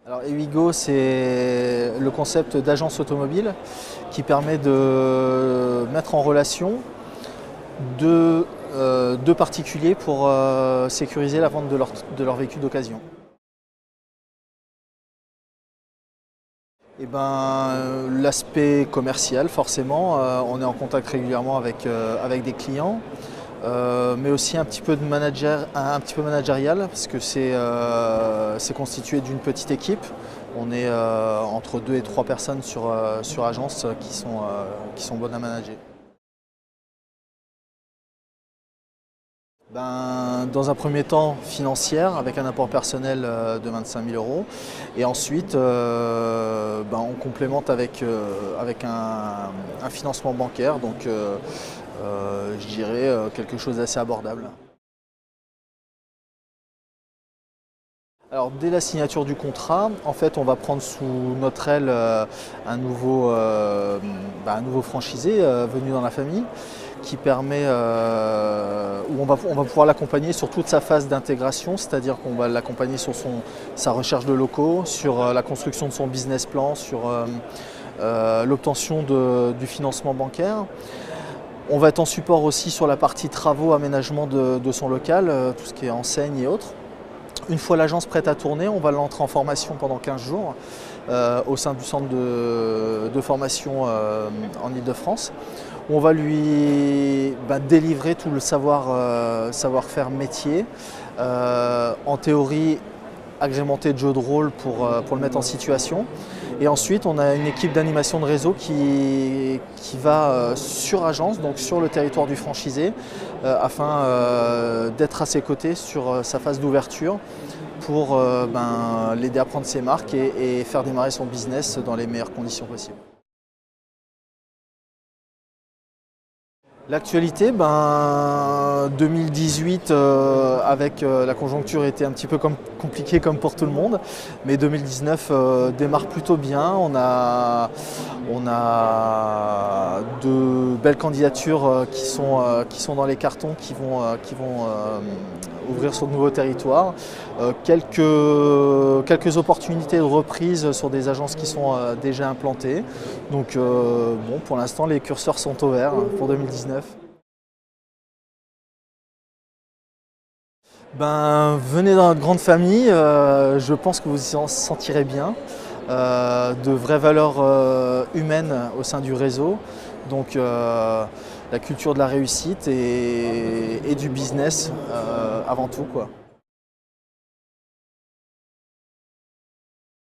Alors Ewigo, c'est le concept d'agence automobile qui permet de mettre en relation deux particuliers pour sécuriser la vente de leur véhicule d'occasion. Eh ben, l'aspect commercial, forcément, on est en contact régulièrement avec des clients, mais aussi un petit peu managérial, parce que c'est constitué d'une petite équipe. On est entre 2 et 3 personnes sur agence qui sont bonnes à manager. Ben, dans un premier temps, financière, avec un apport personnel de 25 000 euros. Et ensuite, ben, on complémente avec un financement bancaire, donc je dirais quelque chose d'assez abordable. Alors, dès la signature du contrat, en fait, on va prendre sous notre aile un nouveau franchisé venu dans la famille qui permet, où on va pouvoir l'accompagner sur toute sa phase d'intégration, c'est-à-dire qu'on va l'accompagner sur sa recherche de locaux, sur la construction de son business plan, sur l'obtention du financement bancaire. On va être en support aussi sur la partie travaux, aménagement de son local, tout ce qui est enseigne et autres. Une fois l'agence prête à tourner, on va l'entrer en formation pendant 15 jours au sein du centre de formation en Ile-de-France. On va lui délivrer tout le savoir-faire métier, en théorie agrémenté de jeux de rôle pour le mettre en situation. Et ensuite, on a une équipe d'animation de réseau qui va sur agence, donc sur le territoire du franchisé, afin d'être à ses côtés sur sa phase d'ouverture pour l'aider à prendre ses marques et faire démarrer son business dans les meilleures conditions possibles. L'actualité, 2018 avec la conjoncture était un petit peu compliquée comme pour tout le monde, mais 2019 démarre plutôt bien. On a de belles candidatures qui sont dans les cartons, qui vont ouvrir sur de nouveaux territoires. Quelques opportunités de reprise sur des agences qui sont déjà implantées. Donc bon, pour l'instant, les curseurs sont au vert pour 2019. Venez dans notre grande famille, je pense que vous y en sentirez bien. De vraies valeurs humaines au sein du réseau. Donc la culture de la réussite et du business avant tout, quoi.